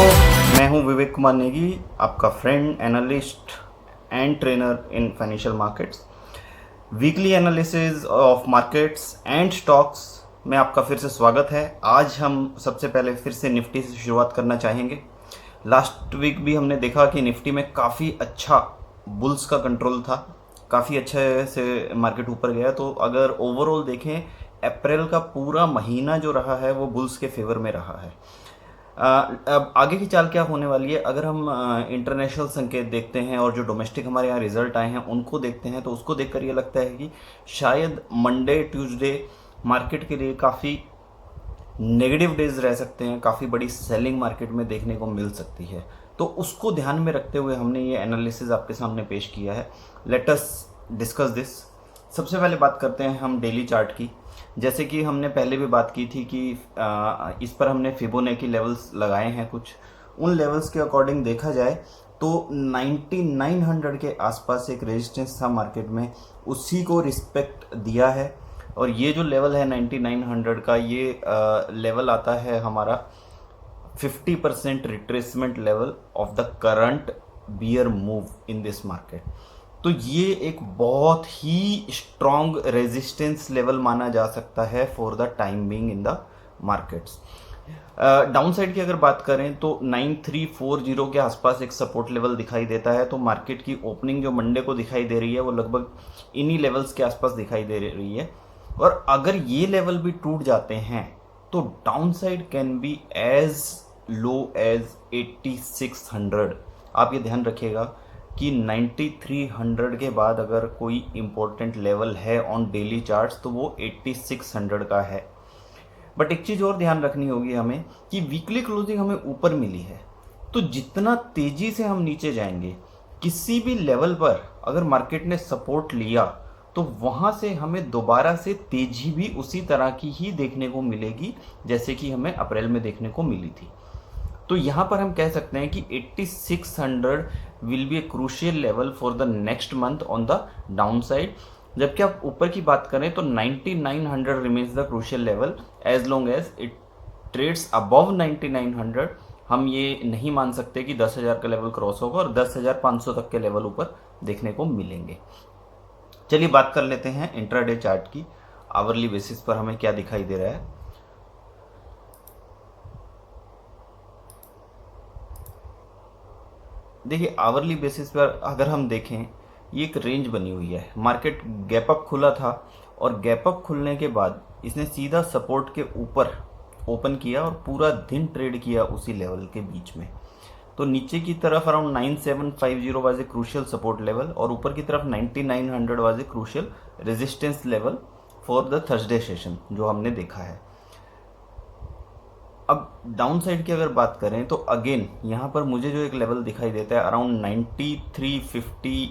मैं हूं विवेक कुमार नेगी, आपका friend, analyst and trainer in financial markets. Weekly analysis of markets and stocks में आपका फिर से स्वागत है। आज हम सबसे पहले फिर से निफ्टी से शुरुआत करना चाहेंगे। लास्ट वीक भी हमने देखा कि निफ्टी में काफ़ी अच्छा बुल्स का कंट्रोल था, काफ़ी अच्छे से मार्केट ऊपर गया। तो अगर ओवरऑल देखें, अप्रैल का पूरा महीना जो रहा है वो बुल्स के फेवर में रहा है। अब आगे की चाल क्या होने वाली है, अगर हम इंटरनेशनल संकेत देखते हैं और जो डोमेस्टिक हमारे यहाँ रिजल्ट आए हैं उनको देखते हैं, तो उसको देखकर ये लगता है कि शायद मंडे ट्यूसडे मार्केट के लिए काफ़ी नेगेटिव डेज रह सकते हैं, काफ़ी बड़ी सेलिंग मार्केट में देखने को मिल सकती है। तो उसको ध्यान में रखते हुए हमने ये एनालिसिस आपके सामने पेश किया है। Let us discuss this. सबसे पहले बात करते हैं हम डेली चार्ट की। जैसे कि हमने पहले भी बात की थी कि इस पर हमने फिबोनाची लेवल्स लगाए हैं कुछ। उन लेवल्स के अकॉर्डिंग देखा जाए तो 9900 के आसपास एक रेजिस्टेंस था मार्केट में, उसी को रिस्पेक्ट दिया है। और ये जो लेवल है 9900 का, ये लेवल आता है हमारा 50% retracement level of the current bear move in this market. तो ये एक बहुत ही स्ट्रॉन्ग रेजिस्टेंस लेवल माना जा सकता है for the time being in the markets. Down side की अगर बात करें तो 9340 के आसपास एक सपोर्ट लेवल दिखाई देता है। तो मार्केट की ओपनिंग जो मंडे को दिखाई दे रही है वो लगभग इन्हीं लेवल्स के आसपास दिखाई दे रही है। और अगर ये लेवल भी टूट जाते हैं तो downside can be as low as 8600। आप ये ध्यान रखिएगा कि 9300 के बाद अगर कोई इम्पोर्टेंट लेवल है ऑन डेली चार्ट्स तो वो 8600 का है। बट एक चीज़ और ध्यान रखनी होगी हमें कि वीकली क्लोजिंग हमें ऊपर मिली है, तो जितना तेजी से हम नीचे जाएंगे, किसी भी लेवल पर अगर मार्केट ने सपोर्ट लिया तो वहाँ से हमें दोबारा से तेजी भी उसी तरह की ही देखने को मिलेगी जैसे कि हमें अप्रैल में देखने को मिली थी। तो यहाँ पर हम कह सकते हैं कि 8600 will be a crucial level for the next month on the downside. जबकि आप ऊपर की बात करें तो 9900 remains the crucial level as long as it trades above 9900। हम ये नहीं मान सकते कि 10,000 का लेवल क्रॉस होगा और 10,500 तक के लेवल ऊपर देखने को मिलेंगे। चलिए बात कर लेते हैं इंट्राडे चार्ट की। आवरली बेसिस पर हमें क्या दिखाई दे रहा है। देखिए, आवरली बेसिस पर अगर हम देखें, ये एक रेंज बनी हुई है। मार्केट गैप अप खुला था और गैप अप खुलने के बाद इसने सीधा सपोर्ट के ऊपर ओपन किया और पूरा दिन ट्रेड किया उसी लेवल के बीच में। तो नीचे की तरफ around 9750 was a crucial support level और ऊपर की तरफ 9900 was a crucial resistance level for the Thursday session जो हमने देखा है। अब डाउन साइड की अगर बात करें तो अगेन यहाँ पर मुझे जो एक लेवल दिखाई देता है अराउंड 9350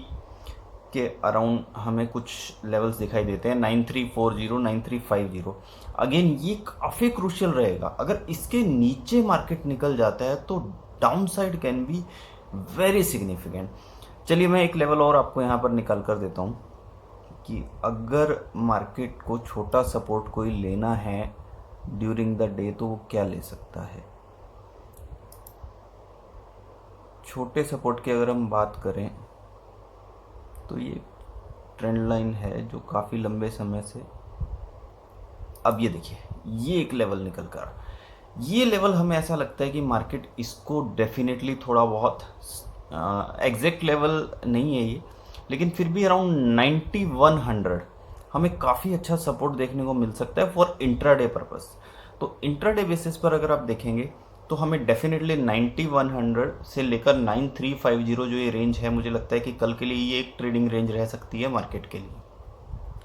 के अराउंड हमें कुछ लेवल्स दिखाई देते हैं, 9340 9350। अगेन ये काफ़ी क्रूशियल रहेगा। अगर इसके नीचे मार्केट निकल जाता है तो downside can be very significant. चलिए मैं एक लेवल और आपको यहाँ पर निकाल कर देता हूँ कि अगर मार्केट को छोटा सपोर्ट कोई लेना है ड्यूरिंग द डे तो वो क्या ले सकता है। छोटे सपोर्ट की अगर हम बात करें तो ये ट्रेंड लाइन है जो काफ़ी लंबे समय से, अब ये देखिए ये एक लेवल निकल कर, ये लेवल हमें ऐसा लगता है कि मार्केट इसको डेफिनेटली थोड़ा बहुत, एग्जैक्ट लेवल नहीं है ये, लेकिन फिर भी अराउंड 9100 हमें काफ़ी अच्छा सपोर्ट देखने को मिल सकता है फॉर इंट्राडे पर्पस। तो इंट्राडे बेसिस पर अगर आप देखेंगे तो हमें डेफिनेटली 9100 से लेकर 9350 जो ये रेंज है, मुझे लगता है कि कल के लिए ये एक ट्रेडिंग रेंज रह सकती है मार्केट के लिए।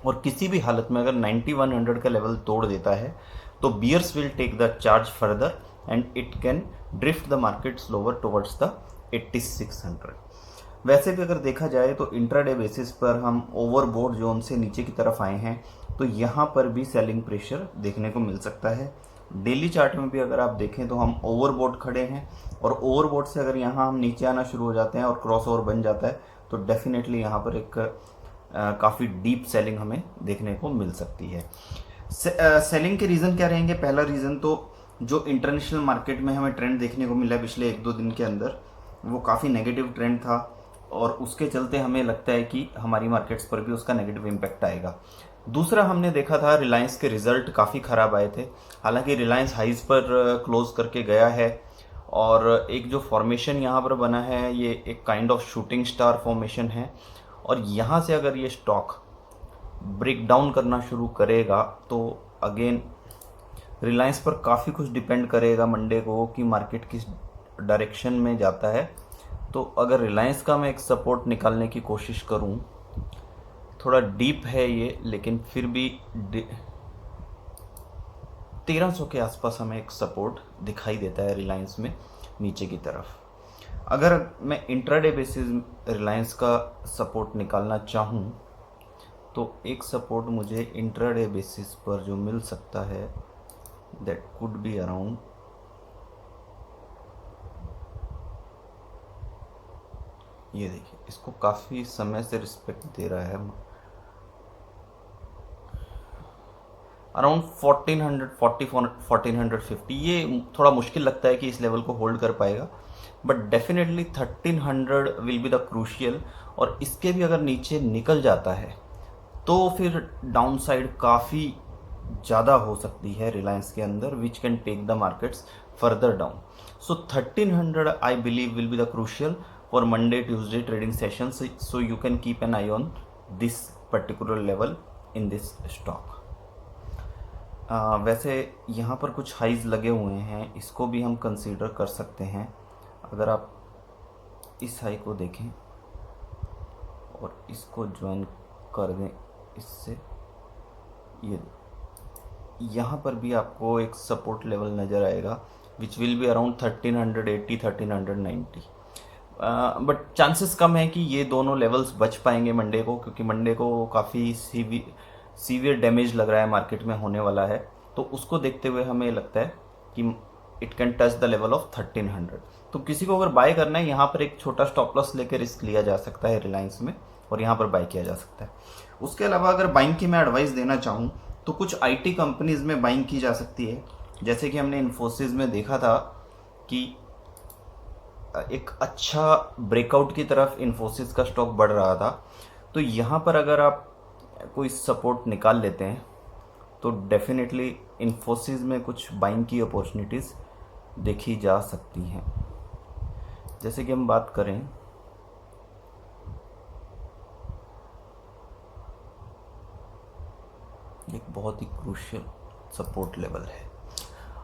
और किसी भी हालत में अगर 9100 का लेवल तोड़ देता है तो bears will take the charge further and it can drift the market slower towards the 8600। वैसे भी अगर देखा जाए तो इंट्राडे बेसिस पर हम ओवरबोट जोन से नीचे की तरफ आए हैं, तो यहाँ पर भी सेलिंग प्रेशर देखने को मिल सकता है। डेली चार्ट में भी अगर आप देखें तो हम ओवरबोट खड़े हैं और ओवरबोट से अगर यहाँ हम नीचे आना शुरू हो जाते हैं और क्रॉस ओवर बन जाता है तो डेफिनेटली यहाँ पर एक काफ़ी डीप सेलिंग हमें देखने को मिल सकती है। सेलिंग के रीज़न क्या रहेंगे। पहला रीज़न तो जो इंटरनेशनल मार्केट में हमें ट्रेंड देखने को मिला पिछले 1-2 दिन के अंदर, वो काफ़ी नेगेटिव ट्रेंड था और उसके चलते हमें लगता है कि हमारी मार्केट्स पर भी उसका नेगेटिव इम्पैक्ट आएगा। दूसरा हमने देखा था रिलायंस के रिजल्ट काफ़ी ख़राब आए थे। हालांकि रिलायंस हाइज पर क्लोज करके गया है और एक जो फॉर्मेशन यहाँ पर बना है ये एक kind of shooting star formation है और यहाँ से अगर ये स्टॉक ब्रेक डाउन करना शुरू करेगा तो अगेन रिलायंस पर काफ़ी कुछ डिपेंड करेगा मंडे को कि मार्केट किस डायरेक्शन में जाता है। तो अगर रिलायंस का मैं एक सपोर्ट निकालने की कोशिश करूं, थोड़ा डीप है ये लेकिन फिर भी 1300 के आसपास हमें एक सपोर्ट दिखाई देता है रिलायंस में नीचे की तरफ। अगर मैं इंट्राडे बेसिस रिलायंस का सपोर्ट निकालना चाहूं तो एक सपोर्ट मुझे इंट्राडे बेसिस पर जो मिल सकता है दैट कुड बी अराउंड ये देखिए, इसको काफ़ी समय से रिस्पेक्ट दे रहा है अराउंड 1440 ये थोड़ा मुश्किल लगता है कि इस लेवल को होल्ड कर पाएगा, but definitely 1300 will be the crucial. और इसके भी अगर नीचे निकल जाता है तो फिर डाउन साइड काफ़ी ज़्यादा हो सकती है रिलायंस के अंदर, which can take the markets further down. So 1300 I believe will be the crucial for Monday Tuesday trading session, so you can keep an eye on this particular level in this stock. वैसे यहाँ पर कुछ highs लगे हुए हैं, इसको भी हम कंसीडर कर सकते हैं। अगर आप इस हाई को देखें और इसको ज्वाइन कर दें इससे, ये यहाँ पर भी आपको एक सपोर्ट लेवल नज़र आएगा which will be around 1380 1390। But chances कम है कि ये दोनों लेवल्स बच पाएंगे मंडे को, क्योंकि मंडे को काफ़ी सीवियर डैमेज लग रहा है मार्केट में होने वाला है। तो उसको देखते हुए हमें लगता है कि it can touch the level of 1300। तो किसी को अगर बाय करना है यहाँ पर एक छोटा स्टॉप लॉस लेकर रिस्क लिया जा सकता है रिलायंस में और यहाँ पर बाय किया जा सकता है। उसके अलावा अगर बाइंग की मैं एडवाइस देना चाहूँ तो कुछ आईटी कंपनीज में बाइंग की जा सकती है। जैसे कि हमने इन्फोसिस में देखा था कि एक अच्छा ब्रेकआउट की तरफ इन्फोसिस का स्टॉक बढ़ रहा था। तो यहाँ पर अगर आप कोई सपोर्ट निकाल लेते हैं तो डेफिनेटली इन्फोसिस में कुछ बाइंग की अपॉर्चुनिटीज़ देखी जा सकती हैं। जैसे कि हम बात करें एक बहुत ही क्रूशियल सपोर्ट लेवल है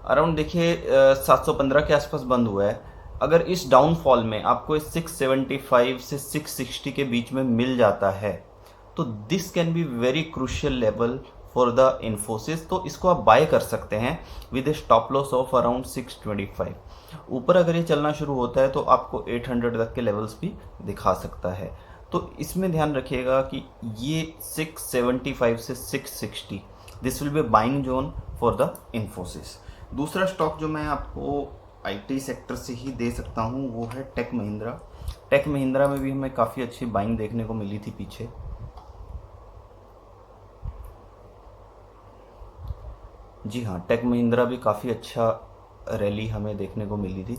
अराउंड, देखिए 715 के आसपास बंद हुआ है। अगर इस डाउनफॉल में आपको 675 से 660 के बीच में मिल जाता है तो this can be very crucial level for the Infosys. तो इसको आप बाय कर सकते हैं with A stop loss of around 625। ऊपर अगर ये चलना शुरू होता है तो आपको 800 तक के लेवल्स भी दिखा सकता है। तो इसमें ध्यान रखिएगा कि ये 675 से 660 this will be buying zone for the Infosys. दूसरा स्टॉक जो मैं आपको आईटी सेक्टर से ही दे सकता हूँ वो है टेक महिंद्रा। टेक महिंद्रा में भी हमें काफ़ी अच्छी बाइंग देखने को मिली थी पीछे। जी हाँ, टेक महिंद्रा भी काफ़ी अच्छा रैली हमें देखने को मिली थी।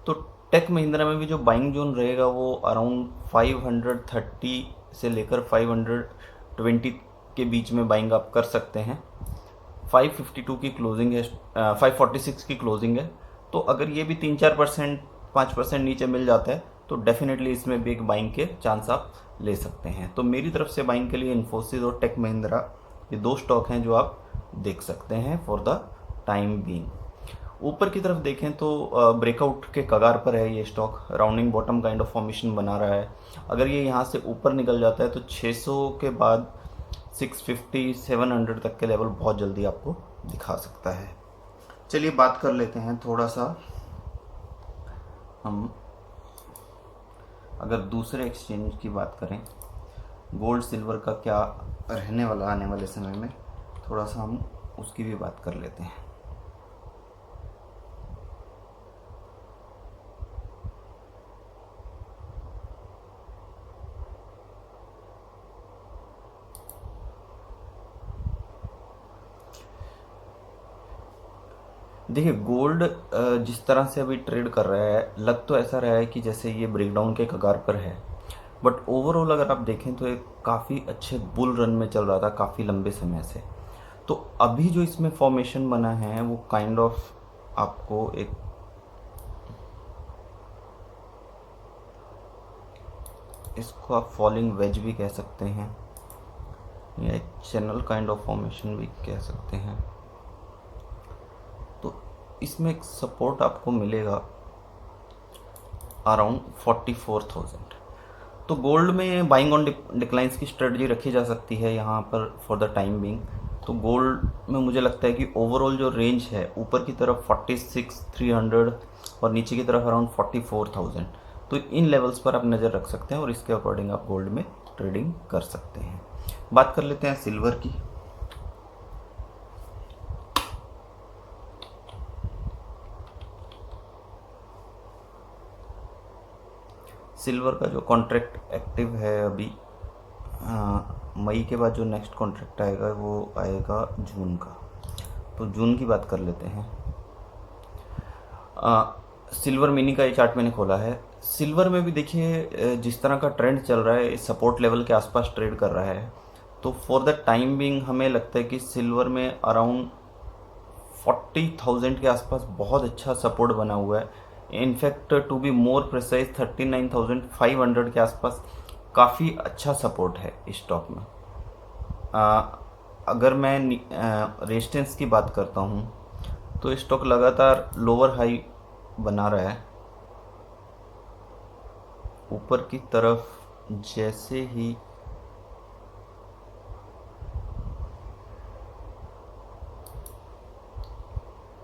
तो टेक महिंद्रा में भी जो बाइंग जोन रहेगा वो अराउंड 530 से लेकर 520 के बीच में बाइंग आप कर सकते हैं। 552 की क्लोजिंग है, 546 की क्लोजिंग है। तो अगर ये भी 3-4% 5% नीचे मिल जाता है तो डेफिनेटली इसमें भी एक बाइंग के चांस आप ले सकते हैं। तो मेरी तरफ से बाइंग के लिए इन्फोसिस और टेक महिंद्रा ये दो स्टॉक हैं जो आप देख सकते हैं फॉर द टाइम बीइंग। ऊपर की तरफ देखें तो ब्रेकआउट के कगार पर है ये stock, rounding bottom kind of formation बना रहा है। अगर ये यहाँ से ऊपर निकल जाता है तो 600 के बाद 650 700 तक के लेवल बहुत जल्दी आपको दिखा सकता है। चलिए बात कर लेते हैं थोड़ा सा हम, अगर दूसरे एक्सचेंज की बात करें गोल्ड सिल्वर का क्या रहने वाला आने वाले समय में, थोड़ा सा हम उसकी भी बात कर लेते हैं। देखिए गोल्ड जिस तरह से अभी ट्रेड कर रहा है, लग तो ऐसा रहा है कि जैसे ये ब्रेकडाउन के कगार पर है, बट ओवरऑल अगर आप देखें तो एक काफ़ी अच्छे बुल रन में चल रहा था काफ़ी लंबे समय से। तो अभी जो इसमें फॉर्मेशन बना है वो काइंड ऑफ आपको एक इसको आप फॉलिंग वेज भी कह सकते हैं या एक चैनल काइंड ऑफ फॉर्मेशन भी कह सकते हैं। तो इसमें एक सपोर्ट आपको मिलेगा अराउंड 44,000। तो गोल्ड में बाइंग ऑन डिक्लाइंस की स्ट्रेटजी रखी जा सकती है यहाँ पर फॉर द टाइम बिंग। तो गोल्ड में मुझे लगता है कि ओवरऑल जो रेंज है ऊपर की तरफ 46,300 और नीचे की तरफ अराउंड 44,000, तो इन लेवल्स पर आप नज़र रख सकते हैं और इसके अकॉर्डिंग आप गोल्ड में ट्रेडिंग कर सकते हैं। बात कर लेते हैं सिल्वर की। सिल्वर का जो कॉन्ट्रैक्ट एक्टिव है अभी, मई के बाद जो नेक्स्ट कॉन्ट्रैक्ट आएगा वो आएगा जून का। तो जून की बात कर लेते हैं। सिल्वर मिनी का ये चार्ट मैंने खोला है। सिल्वर में भी देखिए जिस तरह का ट्रेंड चल रहा है सपोर्ट लेवल के आसपास ट्रेड कर रहा है। तो फॉर द टाइम बिंग हमें लगता है कि सिल्वर में अराउंड 40,000 के आसपास बहुत अच्छा सपोर्ट बना हुआ है। In fact to be more precise 39,500 के आसपास काफ़ी अच्छा सपोर्ट है इस स्टॉक में। अगर मैं रेजिस्टेंस की बात करता हूँ तो स्टॉक लगातार लोअर हाई बना रहा है। ऊपर की तरफ जैसे ही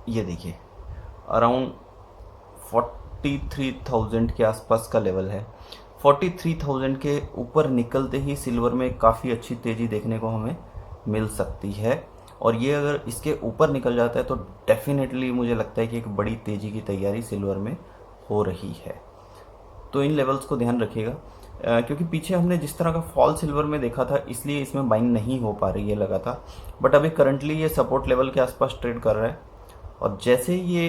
ये देखिए अराउंड 43,000 के आसपास का लेवल है। 43,000 के ऊपर निकलते ही सिल्वर में काफ़ी अच्छी तेज़ी देखने को हमें मिल सकती है, और ये अगर इसके ऊपर निकल जाता है तो डेफिनेटली मुझे लगता है कि एक बड़ी तेज़ी की तैयारी सिल्वर में हो रही है। तो इन लेवल्स को ध्यान रखिएगा, क्योंकि पीछे हमने जिस तरह का फॉल सिल्वर में देखा था इसलिए इसमें बाइंग नहीं हो पा रही है लगातार, बट अभी करंटली ये सपोर्ट लेवल के आसपास ट्रेड कर रहा है। और जैसे ही ये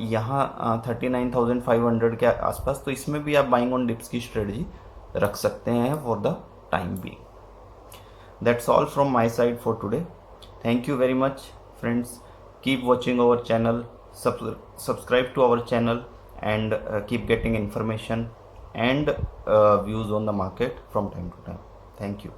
यहाँ 39,500 के आसपास, तो इसमें भी आप बाइंग ऑन डिप्स की स्ट्रेटजी रख सकते हैं for the time being. That's all from my side for today. Thank you very much, friends. Keep watching our channel, subscribe to our channel, and keep getting information and views on the market from time to time. Thank you.